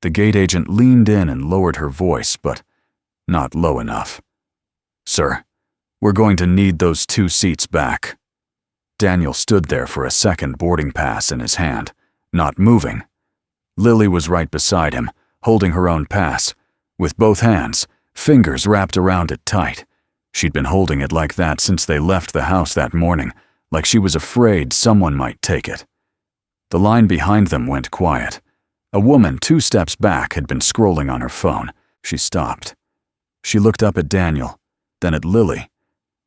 The gate agent leaned in and lowered her voice, but not low enough. "Sir, we're going to need those 2 seats back." Daniel stood there for a second, boarding pass in his hand, not moving. Lily was right beside him, holding her own pass, with both hands, fingers wrapped around it tight. She'd been holding it like that since they left the house that morning, like she was afraid someone might take it. The line behind them went quiet. A woman 2 steps back had been scrolling on her phone. She stopped. She looked up at Daniel, then at Lily,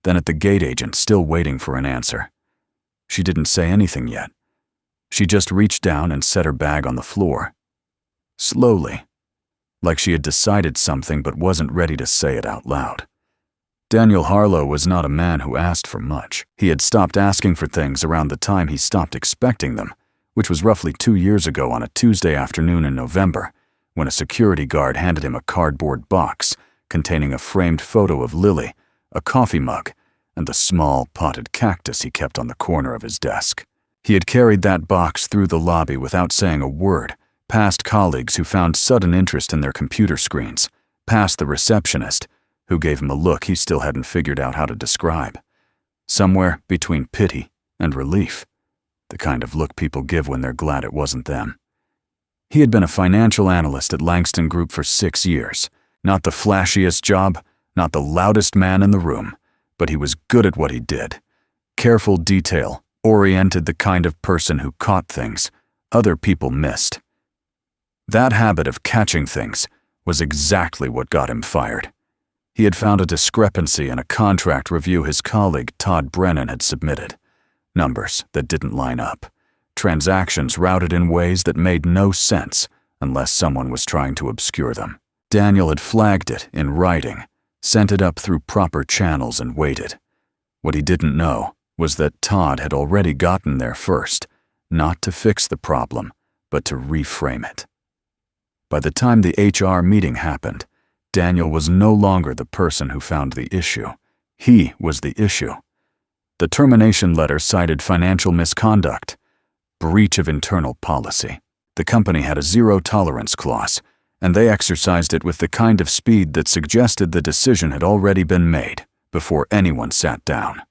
then at the gate agent, still waiting for an answer. She didn't say anything yet. She just reached down and set her bag on the floor. Slowly, like she had decided something but wasn't ready to say it out loud. Daniel Harlow was not a man who asked for much. He had stopped asking for things around the time he stopped expecting them, which was roughly 2 years ago on a Tuesday afternoon in November, when a security guard handed him a cardboard box containing a framed photo of Lily, a coffee mug, and the small potted cactus he kept on the corner of his desk. He had carried that box through the lobby without saying a word, past colleagues who found sudden interest in their computer screens, past the receptionist, who gave him a look he still hadn't figured out how to describe. Somewhere between pity and relief, the kind of look people give when they're glad it wasn't them. He had been a financial analyst at Langston Group for 6 years. Not the flashiest job, not the loudest man in the room, but he was good at what he did. Careful detail, oriented, the kind of person who caught things other people missed. That habit of catching things was exactly what got him fired. He had found a discrepancy in a contract review his colleague Todd Brennan had submitted. Numbers that didn't line up. Transactions routed in ways that made no sense unless someone was trying to obscure them. Daniel had flagged it in writing, sent it up through proper channels, and waited. What he didn't know was that Todd had already gotten there first, not to fix the problem, but to reframe it. By the time the HR meeting happened, Daniel was no longer the person who found the issue. He was the issue. The termination letter cited financial misconduct, breach of internal policy. The company had a zero-tolerance clause, and they exercised it with the kind of speed that suggested the decision had already been made before anyone sat down.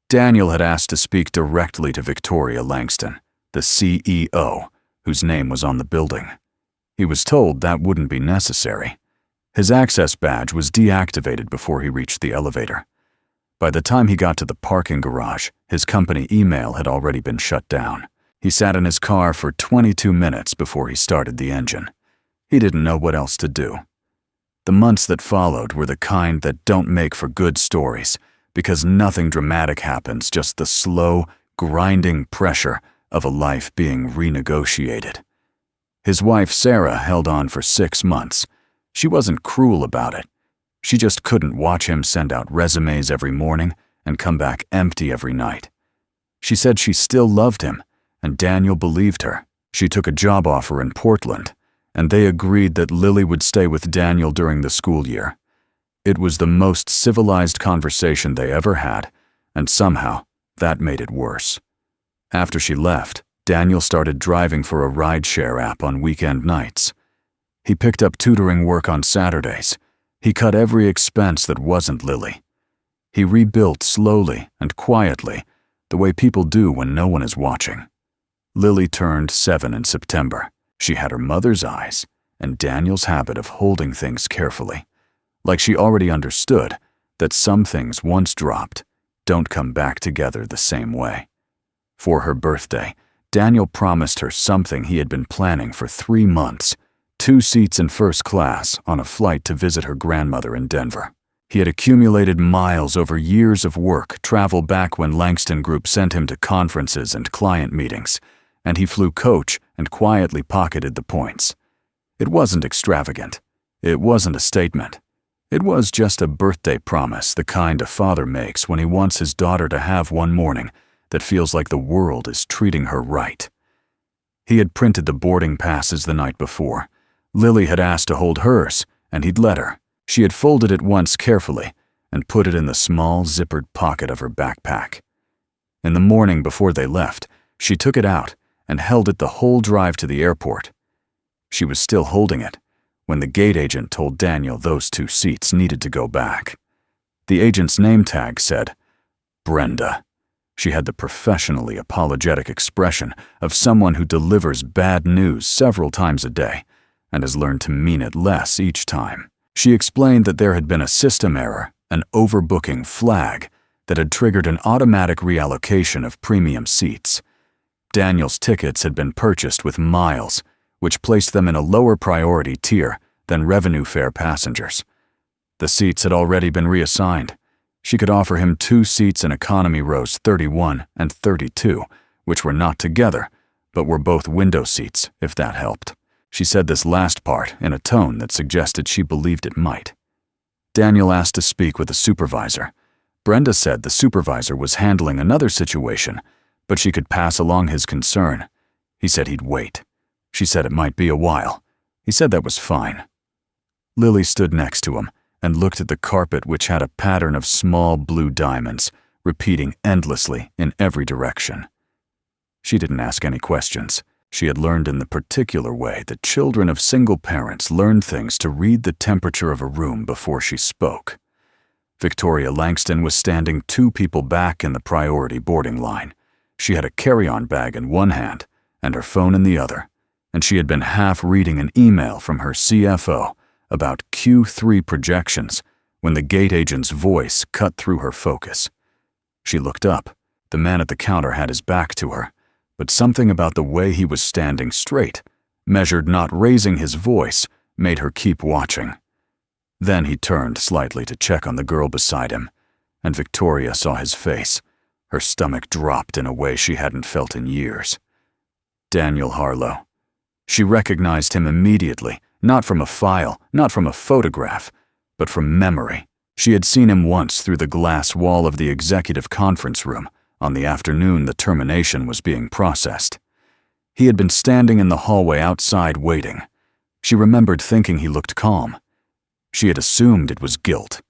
Daniel had asked to speak directly to Victoria Langston, the CEO, whose name was on the building. He was told that wouldn't be necessary. His access badge was deactivated before he reached the elevator. By the time he got to the parking garage, his company email had already been shut down. He sat in his car for 22 minutes before he started the engine. He didn't know what else to do. The months that followed were the kind that don't make for good stories, because nothing dramatic happens, just the slow, grinding pressure of a life being renegotiated. His wife, Sarah, held on for 6 months. She wasn't cruel about it. She just couldn't watch him send out resumes every morning and come back empty every night. She said she still loved him, and Daniel believed her. She took a job offer in Portland, and they agreed that Lily would stay with Daniel during the school year. It was the most civilized conversation they ever had, and somehow that made it worse. After she left, Daniel started driving for a rideshare app on weekend nights. He picked up tutoring work on Saturdays. He cut every expense that wasn't Lily. He rebuilt slowly and quietly, the way people do when no one is watching. Lily turned 7 in September. She had her mother's eyes and Daniel's habit of holding things carefully, like she already understood that some things once dropped don't come back together the same way. For her birthday, Daniel promised her something he had been planning for 3 months: 2 seats in first class on a flight to visit her grandmother in Denver. He had accumulated miles over years of work, travel back when Langston Group sent him to conferences and client meetings, and he flew coach and quietly pocketed the points. It wasn't extravagant. It wasn't a statement. It was just a birthday promise, the kind a father makes when he wants his daughter to have one morning that feels like the world is treating her right. He had printed the boarding passes the night before. Lily had asked to hold hers, and he'd let her. She had folded it once carefully and put it in the small, zippered pocket of her backpack. In the morning before they left, she took it out and held it the whole drive to the airport. She was still holding it when the gate agent told Daniel those 2 seats needed to go back. The agent's name tag said, Brenda. She had the professionally apologetic expression of someone who delivers bad news several times a day and has learned to mean it less each time. She explained that there had been a system error, an overbooking flag, that had triggered an automatic reallocation of premium seats. Daniel's tickets had been purchased with miles, which placed them in a lower priority tier than revenue fare passengers. The seats had already been reassigned. She could offer him 2 seats in economy rows 31 and 32, which were not together, but were both window seats, if that helped. She said this last part in a tone that suggested she believed it might. Daniel asked to speak with the supervisor. Brenda said the supervisor was handling another situation, but she could pass along his concern. He said he'd wait. She said it might be a while. He said that was fine. Lily stood next to him and looked at the carpet, which had a pattern of small blue diamonds, repeating endlessly in every direction. She didn't ask any questions. She had learned in the particular way that children of single parents learn things to read the temperature of a room before she spoke. Victoria Langston was standing 2 people back in the priority boarding line. She had a carry-on bag in one hand and her phone in the other, and she had been half reading an email from her CFO about Q3 projections when the gate agent's voice cut through her focus. She looked up. The man at the counter had his back to her, but something about the way he was standing straight, measured not raising his voice, made her keep watching. Then he turned slightly to check on the girl beside him, and Victoria saw his face. Her stomach dropped in a way she hadn't felt in years. Daniel Harlow. She recognized him immediately, not from a file, not from a photograph, but from memory. She had seen him once through the glass wall of the executive conference room on the afternoon the termination was being processed. He had been standing in the hallway outside waiting. She remembered thinking he looked calm. She had assumed it was guilt.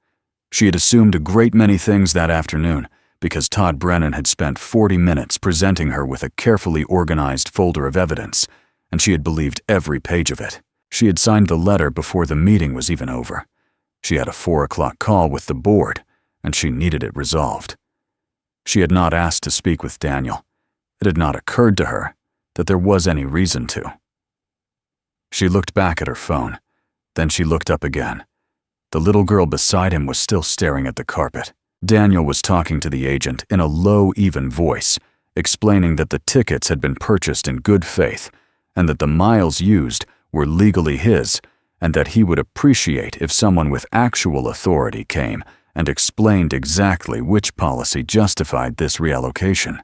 She had assumed a great many things that afternoon because Todd Brennan had spent 40 minutes presenting her with a carefully organized folder of evidence, and she had believed every page of it. She had signed the letter before the meeting was even over. She had a 4 o'clock call with the board, and she needed it resolved. She had not asked to speak with Daniel. It had not occurred to her that there was any reason to. She looked back at her phone. Then she looked up again. The little girl beside him was still staring at the carpet. Daniel was talking to the agent in a low, even voice, explaining that the tickets had been purchased in good faith and that the miles used were legally his, and that he would appreciate if someone with actual authority came and explained exactly which policy justified this reallocation.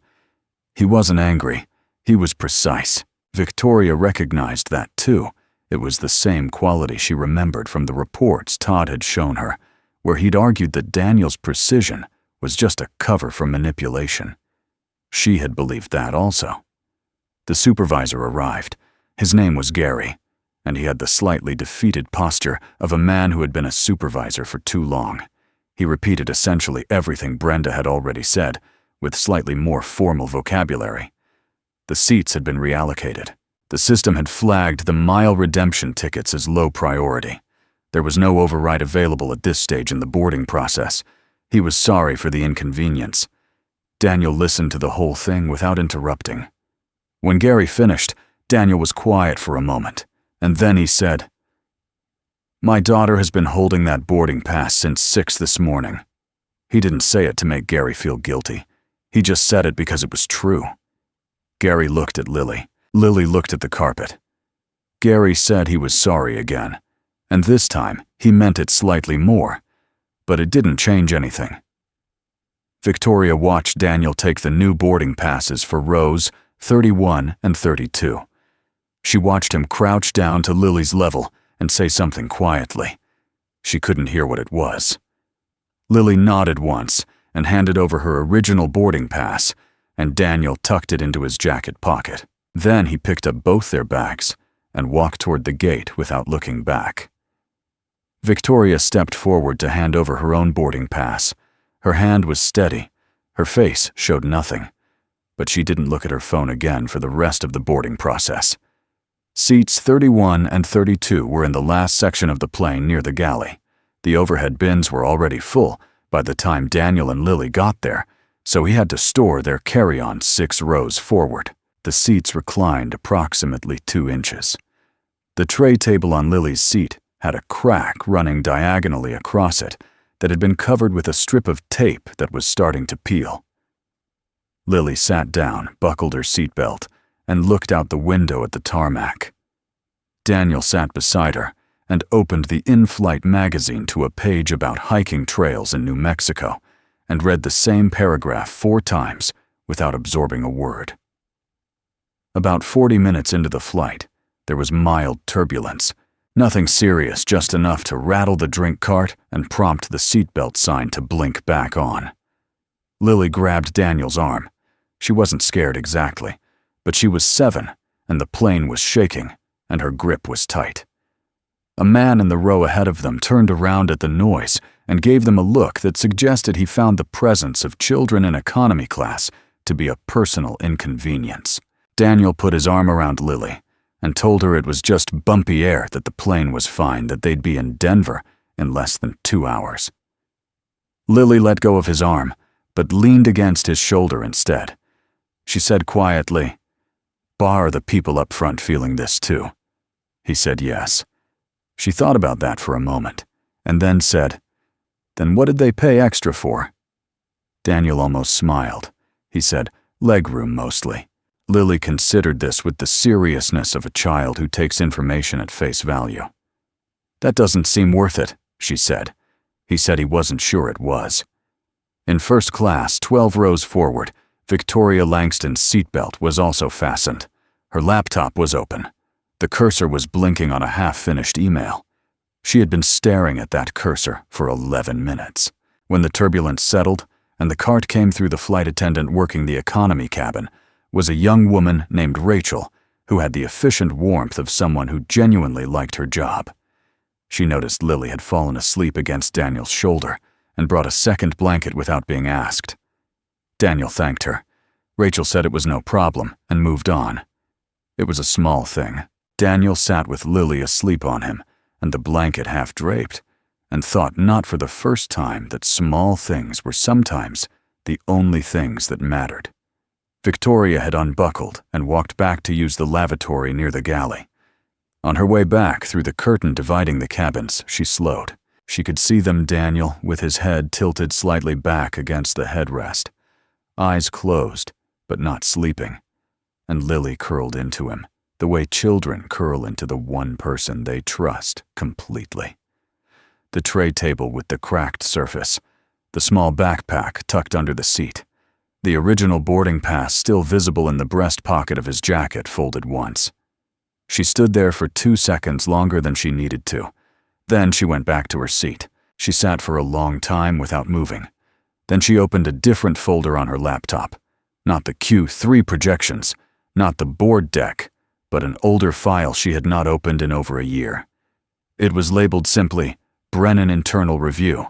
He wasn't angry. He was precise. Victoria recognized that too. It was the same quality she remembered from the reports Todd had shown her, where he'd argued that Daniel's precision was just a cover for manipulation. She had believed that also. The supervisor arrived. His name was Gary, and he had the slightly defeated posture of a man who had been a supervisor for too long. He repeated essentially everything Brenda had already said, with slightly more formal vocabulary. The seats had been reallocated. The system had flagged the mile redemption tickets as low priority. There was no override available at this stage in the boarding process. He was sorry for the inconvenience. Daniel listened to the whole thing without interrupting. When Gary finished, Daniel was quiet for a moment, and then he said, "My daughter has been holding that boarding pass since 6 this morning." He didn't say it to make Gary feel guilty. He just said it because it was true. Gary looked at Lily. Lily looked at the carpet. Gary said he was sorry again, and this time he meant it slightly more, but it didn't change anything. Victoria watched Daniel take the new boarding passes for rows 31 and 32. She watched him crouch down to Lily's level and say something quietly. She couldn't hear what it was. Lily nodded once and handed over her original boarding pass, and Daniel tucked it into his jacket pocket. Then he picked up both their bags and walked toward the gate without looking back. Victoria stepped forward to hand over her own boarding pass. Her hand was steady. Her face showed nothing, but she didn't look at her phone again for the rest of the boarding process. Seats 31 and 32 were in the last section of the plane near the galley. The overhead bins were already full by the time Daniel and Lily got there, so he had to store their carry-on 6 rows forward. The seats reclined approximately 2 inches. The tray table on Lily's seat had a crack running diagonally across it that had been covered with a strip of tape that was starting to peel. Lily sat down, buckled her seatbelt, and looked out the window at the tarmac. Daniel sat beside her and opened the in-flight magazine to a page about hiking trails in New Mexico and read the same paragraph 4 times without absorbing a word. About 40 minutes into the flight, there was mild turbulence. Nothing serious, just enough to rattle the drink cart and prompt the seatbelt sign to blink back on. Lily grabbed Daniel's arm. She wasn't scared exactly, but she was 7, and the plane was shaking, and her grip was tight. A man in the row ahead of them turned around at the noise and gave them a look that suggested he found the presence of children in economy class to be a personal inconvenience. Daniel put his arm around Lily and told her it was just bumpy air, that the plane was fine, that they'd be in Denver in less than 2 hours. Lily let go of his arm, but leaned against his shoulder instead. She said quietly, "Are the people up front feeling this too?" He said yes. She thought about that for a moment, and then said, "Then what did they pay extra for?" Daniel almost smiled. He said, "Legroom mostly." Lily considered this with the seriousness of a child who takes information at face value. "That doesn't seem worth it," she said. He said he wasn't sure it was. In first class, 12 rows forward, Victoria Langston's seatbelt was also fastened. Her laptop was open. The cursor was blinking on a half-finished email. She had been staring at that cursor for 11 minutes. When the turbulence settled and the cart came through, the flight attendant working the economy cabin was a young woman named Rachel, who had the efficient warmth of someone who genuinely liked her job. She noticed Lily had fallen asleep against Daniel's shoulder and brought a second blanket without being asked. Daniel thanked her. Rachel said it was no problem and moved on. It was a small thing. Daniel sat with Lily asleep on him and the blanket half draped, and thought not for the first time that small things were sometimes the only things that mattered. Victoria had unbuckled and walked back to use the lavatory near the galley. On her way back through the curtain dividing the cabins, she slowed. She could see them, Daniel with his head tilted slightly back against the headrest, eyes closed but not sleeping, and Lily curled into him, the way children curl into the one person they trust completely. The tray table with the cracked surface, the small backpack tucked under the seat, the original boarding pass still visible in the breast pocket of his jacket folded once. She stood there for 2 seconds longer than she needed to. Then she went back to her seat. She sat for a long time without moving. Then she opened a different folder on her laptop. Not the Q3 projections, not the board deck, but an older file she had not opened in over a year. It was labeled simply, Brennan Internal Review.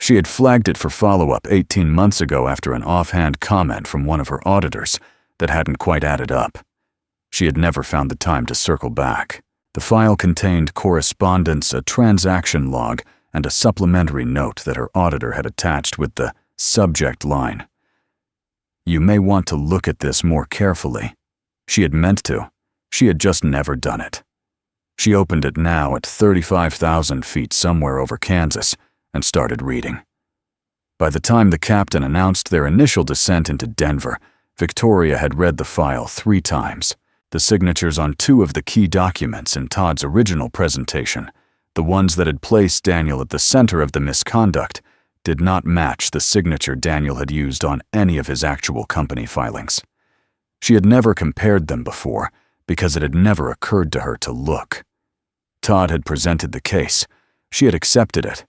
She had flagged it for follow-up 18 months ago after an offhand comment from one of her auditors that hadn't quite added up. She had never found the time to circle back. The file contained correspondence, a transaction log, and a supplementary note that her auditor had attached with the subject line. "You may want to look at this more carefully." She had meant to. She had just never done it. She opened it now at 35,000 feet somewhere over Kansas and started reading. By the time the captain announced their initial descent into Denver, Victoria had read the file 3 times. The signatures on 2 of the key documents in Todd's original presentation, the ones that had placed Daniel at the center of the misconduct, did not match the signature Daniel had used on any of his actual company filings. She had never compared them before because it had never occurred to her to look. Todd had presented the case. She had accepted it.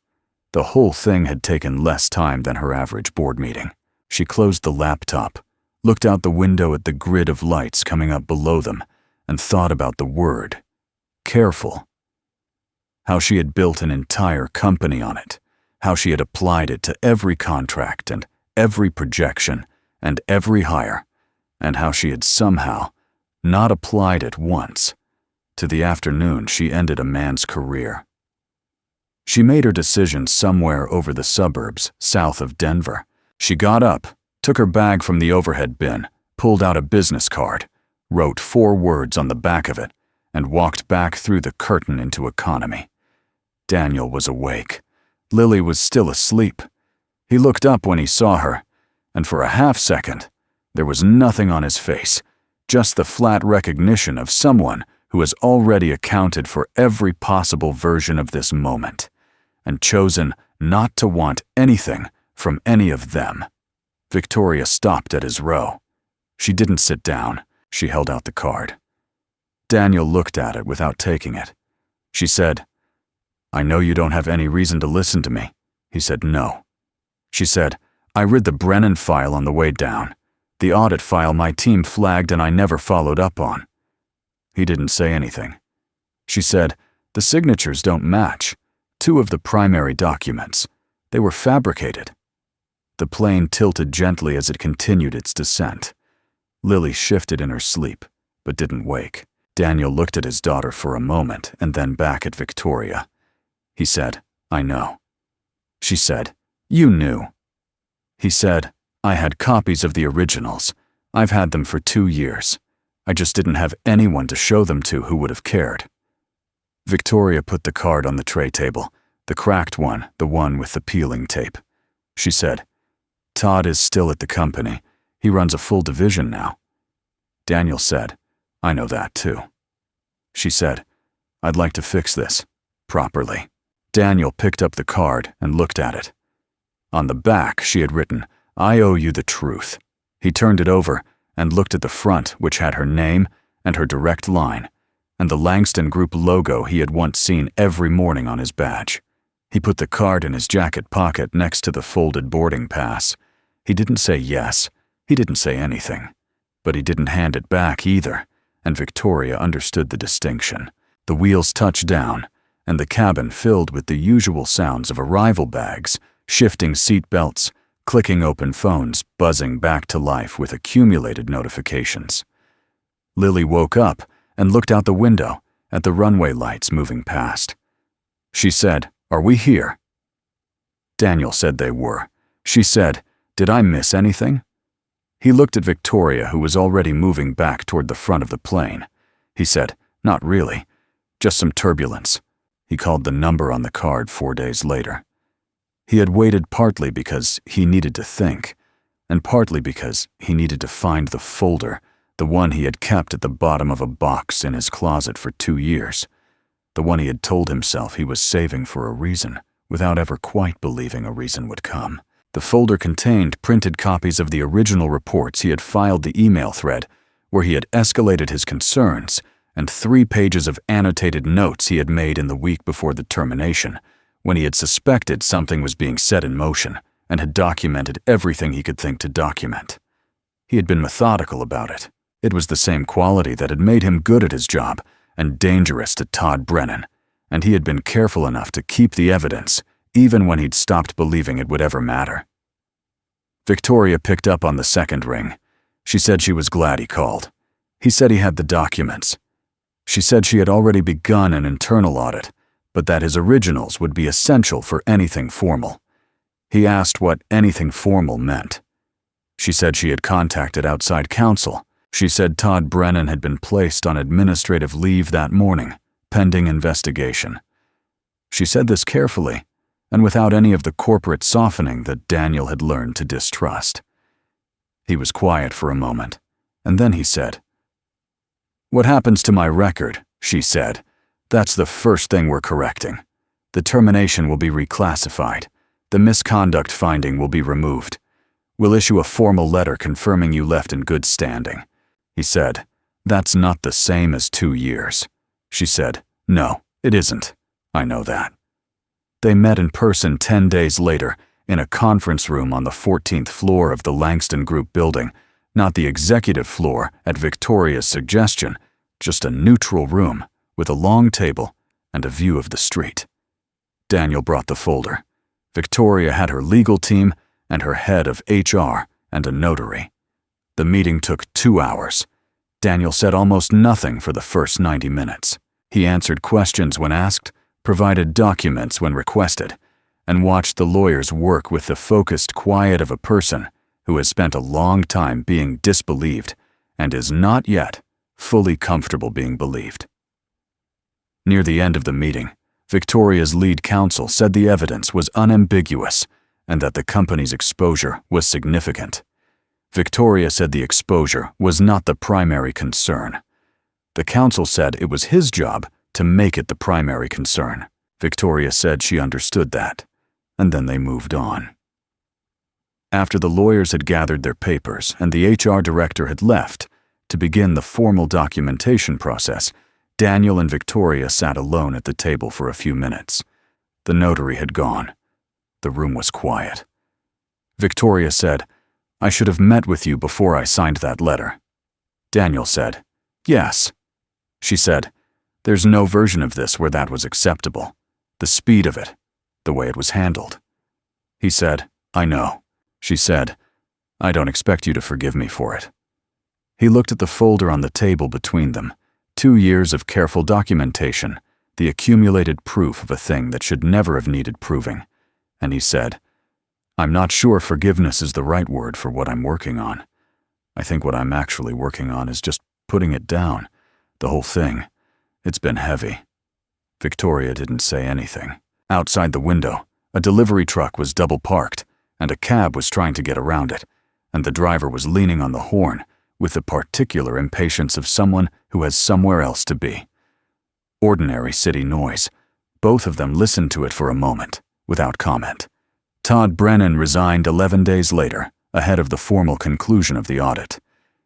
The whole thing had taken less time than her average board meeting. She closed the laptop, looked out the window at the grid of lights coming up below them, and thought about the word, careful. How she had built an entire company on it, how she had applied it to every contract and every projection and every hire, and how she had somehow not applied it once, to the afternoon she ended a man's career. She made her decision somewhere over the suburbs, south of Denver. She got up, took her bag from the overhead bin, pulled out a business card, wrote 4 words on the back of it, and walked back through the curtain into economy. Daniel was awake. Lily was still asleep. He looked up when he saw her, and for a half-second, there was nothing on his face, just the flat recognition of someone who has already accounted for every possible version of this moment, and chosen not to want anything from any of them. Victoria stopped at his row. She didn't sit down. She held out the card. Daniel looked at it without taking it. She said, "I know you don't have any reason to listen to me." He said no. She said, "I read the Brennan file on the way down. The audit file my team flagged and I never followed up on." He didn't say anything. She said, "The signatures don't match. 2 of the primary documents. They were fabricated." The plane tilted gently as it continued its descent. Lily shifted in her sleep, but didn't wake. Daniel looked at his daughter for a moment and then back at Victoria. He said, "I know." She said, "You knew." He said, "I had copies of the originals. I've had them for 2 years. I just didn't have anyone to show them to who would have cared." Victoria put the card on the tray table, the cracked one, the one with the peeling tape. She said, "Todd is still at the company. He runs a full division now." Daniel said, "I know that too." She said, "I'd like to fix this properly." Daniel picked up the card and looked at it. On the back, she had written, "I owe you the truth." He turned it over and looked at the front, which had her name and her direct line, and the Langston Group logo he had once seen every morning on his badge. He put the card in his jacket pocket next to the folded boarding pass. He didn't say yes. He didn't say anything. But he didn't hand it back either, and Victoria understood the distinction. The wheels touched down, and the cabin filled with the usual sounds of arrival bags, shifting seat belts, clicking open phones, buzzing back to life with accumulated notifications. Lily woke up and looked out the window at the runway lights moving past. She said, "Are we here?" Daniel said they were. She said, "Did I miss anything?" He looked at Victoria, who was already moving back toward the front of the plane. He said, "Not really. Just some turbulence." He called the number on the card 4 days later. He had waited partly because he needed to think, and partly because he needed to find the folder, the one he had kept at the bottom of a box in his closet for 2 years, the one he had told himself he was saving for a reason, without ever quite believing a reason would come. The folder contained printed copies of the original reports he had filed the email thread, where he had escalated his concerns, and 3 pages of annotated notes he had made in the week before the termination, when he had suspected something was being set in motion, and had documented everything he could think to document. He had been methodical about it. It was the same quality that had made him good at his job and dangerous to Todd Brennan, and he had been careful enough to keep the evidence, even when he'd stopped believing it would ever matter. Victoria picked up on the second ring. She said she was glad he called. He said he had the documents. She said she had already begun an internal audit, but that his originals would be essential for anything formal. He asked what anything formal meant. She said she had contacted outside counsel. She said Todd Brennan had been placed on administrative leave that morning, pending investigation. She said this carefully, and without any of the corporate softening that Daniel had learned to distrust. He was quiet for a moment, and then he said, "What happens to my record?" she said. "That's the first thing we're correcting. The termination will be reclassified. The misconduct finding will be removed. We'll issue a formal letter confirming you left in good standing." He said, "That's not the same as 2 years." She said, "No, it isn't. I know that." They met in person 10 days later in a conference room on the 14th floor of the Langston Group building, not the executive floor at Victoria's suggestion, just a neutral room with a long table and a view of the street. Daniel brought the folder. Victoria had her legal team and her head of HR and a notary. The meeting took 2 hours. Daniel said almost nothing for the first 90 minutes. He answered questions when asked, provided documents when requested, and watched the lawyers work with the focused quiet of a person who has spent a long time being disbelieved and is not yet fully comfortable being believed. Near the end of the meeting, Victoria's lead counsel said the evidence was unambiguous and that the company's exposure was significant. Victoria said the exposure was not the primary concern. The counsel said it was his job to make it the primary concern. Victoria said she understood that, and then they moved on. After the lawyers had gathered their papers and the HR director had left to begin the formal documentation process, Daniel and Victoria sat alone at the table for a few minutes. The notary had gone. The room was quiet. Victoria said, "I should have met with you before I signed that letter." Daniel said, "Yes." She said, "There's no version of this where that was acceptable. The speed of it, the way it was handled." He said, "I know." She said, "I don't expect you to forgive me for it." He looked at the folder on the table between them, 2 years of careful documentation, the accumulated proof of a thing that should never have needed proving, and he said, "I'm not sure forgiveness is the right word for what I'm working on. I think what I'm actually working on is just putting it down, the whole thing. It's been heavy." Victoria didn't say anything. Outside the window, a delivery truck was double parked, and a cab was trying to get around it, and the driver was leaning on the horn with the particular impatience of someone who has somewhere else to be. Ordinary city noise. Both of them listened to it for a moment, without comment. Todd Brennan resigned 11 days later, ahead of the formal conclusion of the audit.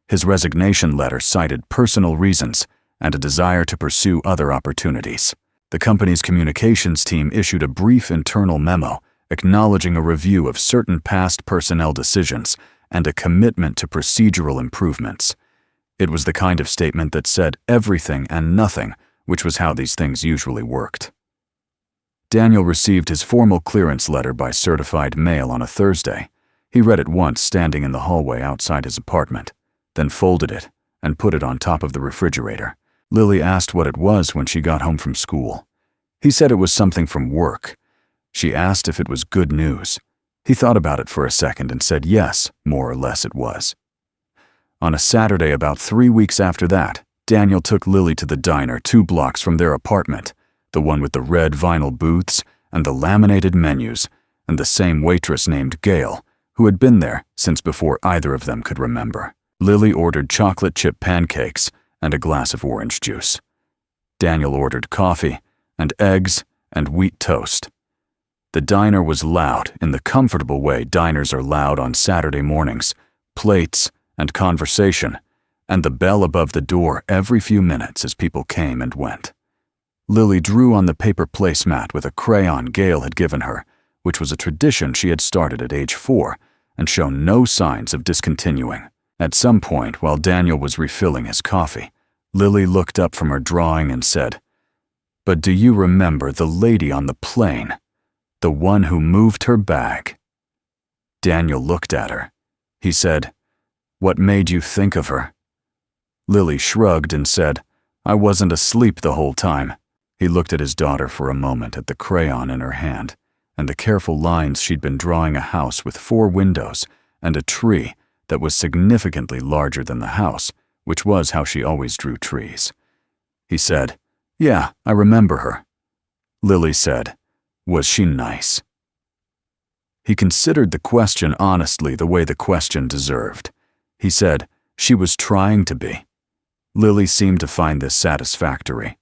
His resignation letter cited personal reasons and a desire to pursue other opportunities. The company's communications team issued a brief internal memo acknowledging a review of certain past personnel decisions and a commitment to procedural improvements. It was the kind of statement that said everything and nothing, which was how these things usually worked. Daniel received his formal clearance letter by certified mail on a Thursday. He read it once standing in the hallway outside his apartment, then folded it and put it on top of the refrigerator. Lily asked what it was when she got home from school. He said it was something from work. She asked if it was good news. He thought about it for a second and said yes, more or less it was. On a Saturday about 3 weeks after that, Daniel took Lily to the diner 2 blocks from their apartment, the one with the red vinyl booths and the laminated menus, and the same waitress named Gail, who had been there since before either of them could remember. Lily ordered chocolate chip pancakes and a glass of orange juice. Daniel ordered coffee and eggs and wheat toast. The diner was loud in the comfortable way diners are loud on Saturday mornings, plates and conversation, and the bell above the door every few minutes as people came and went. Lily drew on the paper placemat with a crayon Gail had given her, which was a tradition she had started at age 4 and shown no signs of discontinuing. At some point, while Daniel was refilling his coffee, Lily looked up from her drawing and said, "But do you remember the lady on the plane? The one who moved her bag?" Daniel looked at her. He said, "What made you think of her?" Lily shrugged and said, "I wasn't asleep the whole time." He looked at his daughter for a moment at the crayon in her hand and the careful lines she'd been drawing a house with 4 windows and a tree that was significantly larger than the house, which was how she always drew trees. He said, "Yeah, I remember her." Lily said, "Was she nice?" He considered the question honestly the way the question deserved. He said, "She was trying to be." Lily seemed to find this satisfactory.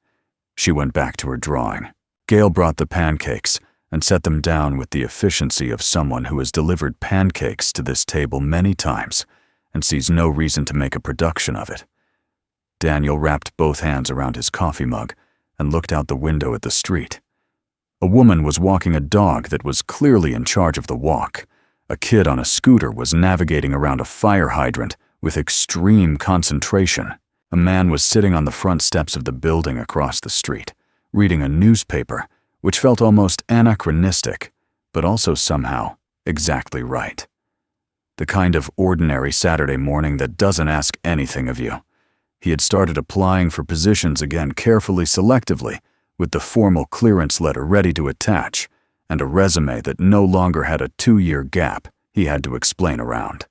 She went back to her drawing. Gail brought the pancakes and set them down with the efficiency of someone who has delivered pancakes to this table many times and sees no reason to make a production of it. Daniel wrapped both hands around his coffee mug and looked out the window at the street. A woman was walking a dog that was clearly in charge of the walk. A kid on a scooter was navigating around a fire hydrant with extreme concentration. A man was sitting on the front steps of the building across the street, reading a newspaper, which felt almost anachronistic, but also somehow exactly right. The kind of ordinary Saturday morning that doesn't ask anything of you. He had started applying for positions again carefully selectively, with the formal clearance letter ready to attach, and a resume that no longer had a 2-year gap he had to explain around.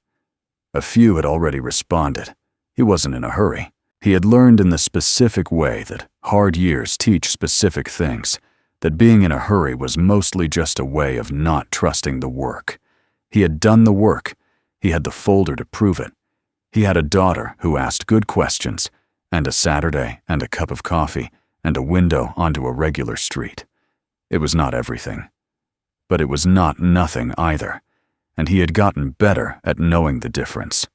A few had already responded. He wasn't in a hurry. He had learned in the specific way that hard years teach specific things, that being in a hurry was mostly just a way of not trusting the work. He had done the work. He had the folder to prove it. He had a daughter who asked good questions, and a Saturday and a cup of coffee and a window onto a regular street. It was not everything. But it was not nothing either, and he had gotten better at knowing the difference.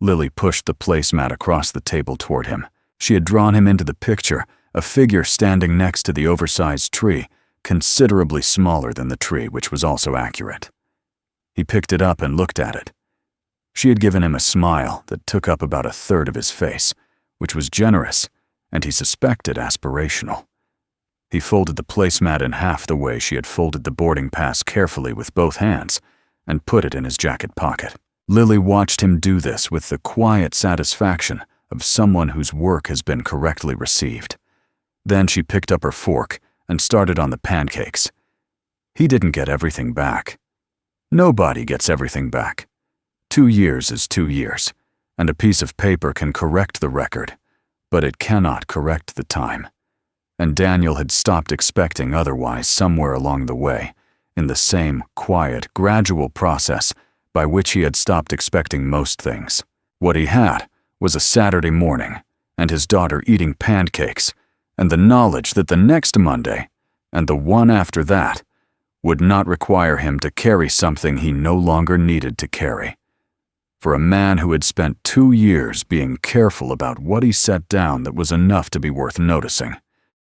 Lily pushed the placemat across the table toward him. She had drawn him into the picture, a figure standing next to the oversized tree, considerably smaller than the tree, which was also accurate. He picked it up and looked at it. She had given him a smile that took up about 1/3 of his face, which was generous, and he suspected aspirational. He folded the placemat in half the way she had folded the boarding pass carefully with both hands, and put it in his jacket pocket. Lily watched him do this with the quiet satisfaction of someone whose work has been correctly received. Then she picked up her fork and started on the pancakes. He didn't get everything back. Nobody gets everything back. 2 years is 2 years, and a piece of paper can correct the record, but it cannot correct the time. And Daniel had stopped expecting otherwise somewhere along the way, in the same quiet, gradual process by which he had stopped expecting most things. What he had was a Saturday morning, and his daughter eating pancakes, and the knowledge that the next Monday, and the one after that, would not require him to carry something he no longer needed to carry. For a man who had spent 2 years being careful about what he set down, that was enough to be worth noticing.